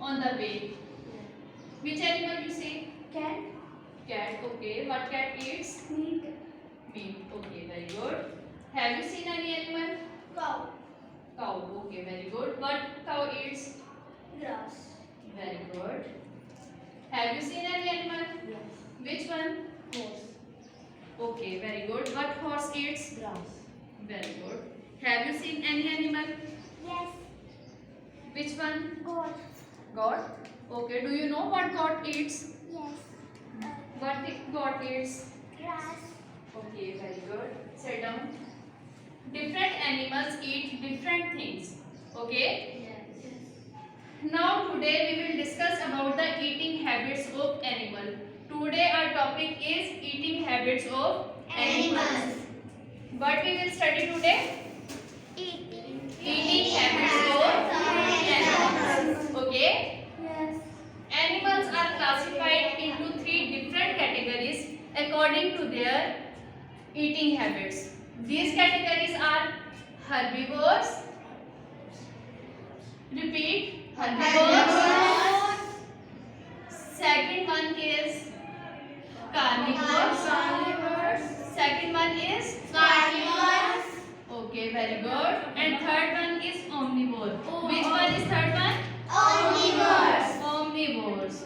on the way. Which animal you say? Cat. Cat. Okay. What cat eats? Meat. Meat. Okay. Very good. Have you seen any animal? Cow. Cow. Okay. Very good. What cow eats? Grass. Very good. Have you seen any animal? Yes. Which one? Horse. Okay. Very good. What horse eats? Grass. Very good. Have you seen any animal? Yes. Which one? Goat. Goat. Okay. Do you know what goat eats? Yes. What goat eats? Grass. Okay. Very good. Sit down. Different animals eat different things. Okay. Yes. Now today we will discuss about the eating habits of animal. Today our topic is eating habits of animals. What we will study today? Eating habits of animals. Okay. Yes. Animals are classified into 3 different categories according to their eating habits. These categories are herbivores. Repeat. Herbivores. Second one is carnivores. Second one is okay, very good. And third one is omnivore. Which one is third one? Omnivores.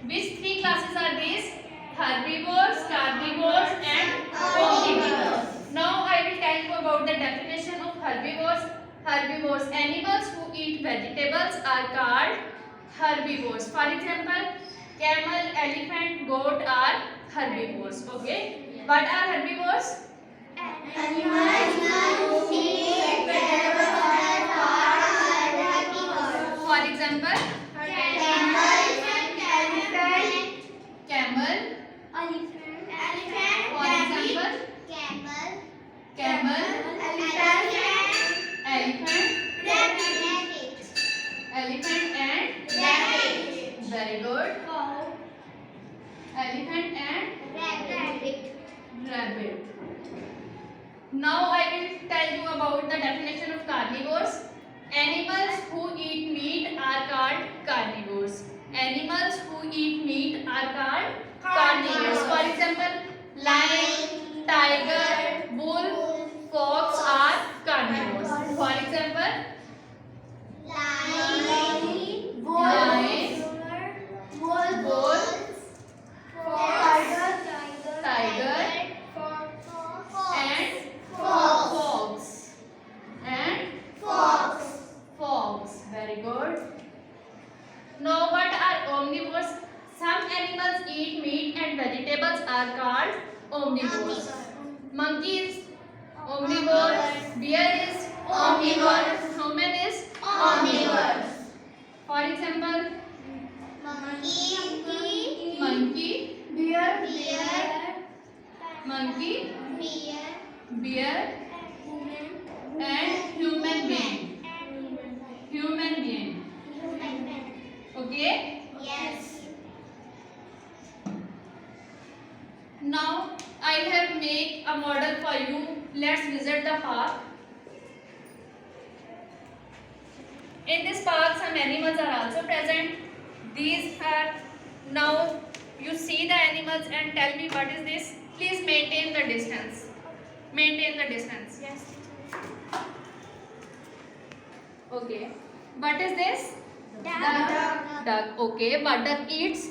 Which 3 classes are these? Herbivores, carnivores and omnivores. Now I will tell you about the definition of herbivores. Herbivores, animals who eat vegetables are called herbivores. For example, camel, elephant, goat are herbivores. Okay. What are herbivores? For example, camel. For example, camel, elephant and very good. Elephant and rabbit. Now I will tell you about the definition of carnivores. Animals who eat meat are called carnivores. Animals who eat meat are called carnivores. For example, lion, tiger, wolf, fox are carnivores. For example, lion, wolf, tiger and fox. And fox. Very good. Now what are omnivores? Some animals eat meat and vegetables are called omnivores. Monkey is omnivore. Bear is omnivore. Human is omnivore. For example, monkey, bear and human being. Okay. Now I have made a model for you. Let's visit the park. In this park some animals are also present. These are, now you see the animals and tell me what is this. Please maintain the distance. Yes. Okay. What is this? Duck. Duck. Okay. What duck eats?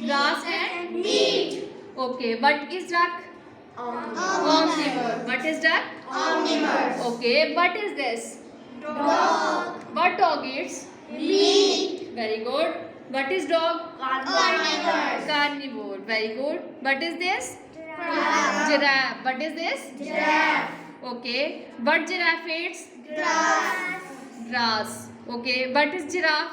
Grass and meat. Okay. What is duck? Omnivore. What is duck? Okay. What is this? Dog. What dog eats? Meat. Very good. What is dog? Carnivore. Carnivore. Very good. What is this? Giraffe. Giraffe. What is this? Giraffe. Okay. What giraffe eats? Grass. Grass. Okay. What is giraffe?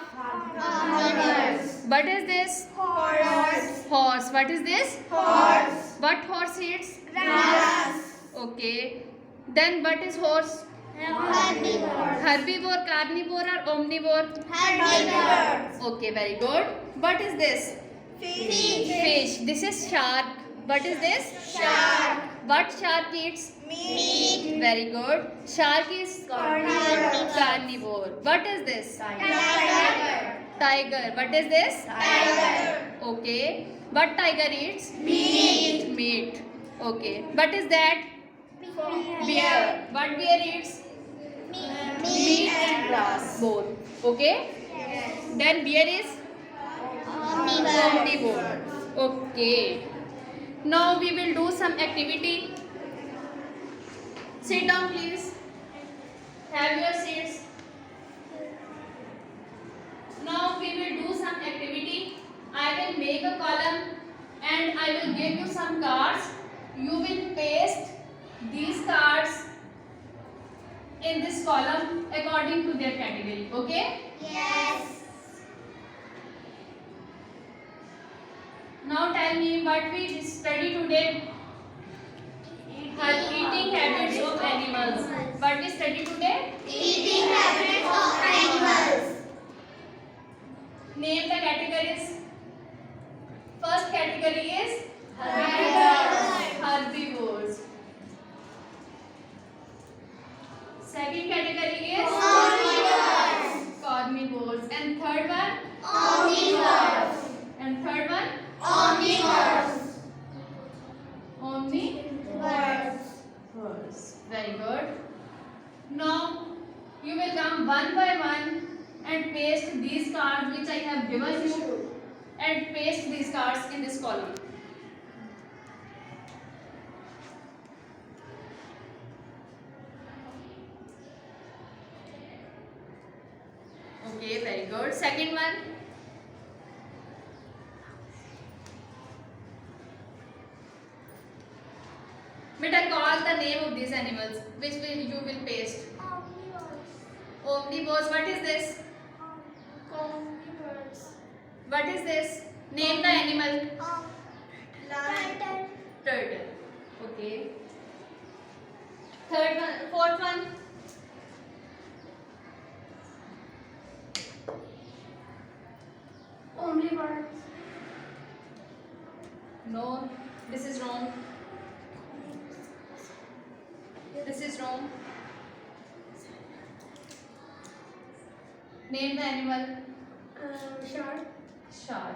Carnivores. What is this? Horse. Horse. What is this? Horse. What horse eats? Grass. Okay. Then what is horse? Herbivore. Herbivore, carnivore or omnivore? Herbivore. Okay, very good. What is this? Fish. Fish. This is shark. What is this? Shark. What shark eats? Meat. Very good. Shark is Carnivore. carnivore. What is this? Tiger. Tiger. What is this? Tiger. Okay. What tiger eats? Meat. Meat. Okay. What is that? Bear. What bear eats? Meat and grass. Both. Okay. Yes. Then bear is omnivore. Okay. Now we will do some activity. Sit down, please. Have your seats. Now we will do some activity. I will make a column and I will give you some cards. You will paste these cards in this column according to their category. Okay? Yes. Now tell me what we study today. Eating habits of animals. What we study today? Eating habits of animals. Name the categories. First category is Herbivores. herbivores. Second category is Carnivores. carnivores. And third one? Omnivores. And third one? Omnivores. Omnivores. Very good. Now you will come one by one and paste these cards which I have given you and paste these cards in this column. Okay, very good. Second one. Beta, call the name of these animals which you will paste. Omnivores. What is this? Carnivores. What is this? Name the animal. Lion. Turtle. Okay. Third one. Fourth one. Omnivores. No. This is wrong. This is wrong. Name the animal. Shark. Shark.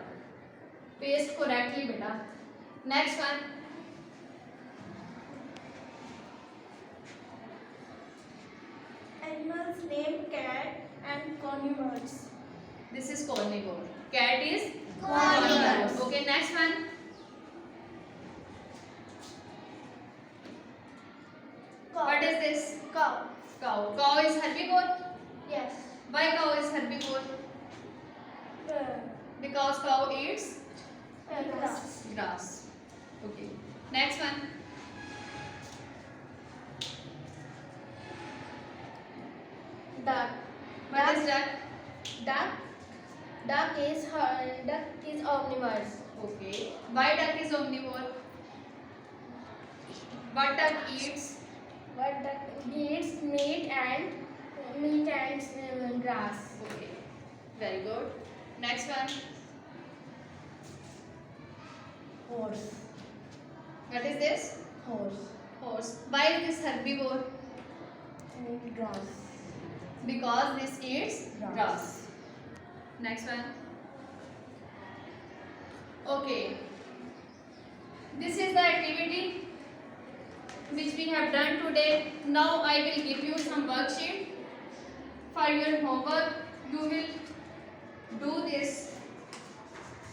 Paste correctly, beta. Next one. Animals name cat and carnivores. This is carnivore. Cat is Carnivores. Okay, next one. What is this? Cow. Cow. Cow is herbivore. Yes. Why cow is herbivore? Because cow eats Grass. grass. Okay. Next one. Duck. What is duck? Duck is omnivores. Okay. Why duck is omnivore? What duck eats? But duck eats meat and grass. Okay. Very good. Next one. Horse. What is this? Horse. Horse. Why is this herbivore? Meat grass. Because this eats Grass. grass. Next one. Okay. This is the activity which we have done today. Now I will give you some worksheet for your homework. You will do this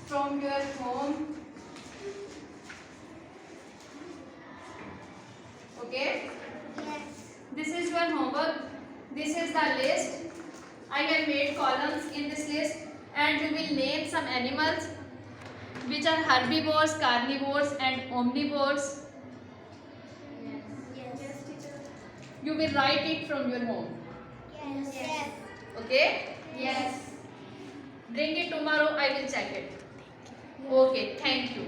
from your home. Okay? Yes. This is your homework. This is the list. I have made columns in this list and you will name some animals which are herbivores, carnivores and omnivores. Yes, teacher. You will write it from your home. Yes. Yes. Okay? Yes. Bring it tomorrow. I will check it. Okay. Thank you.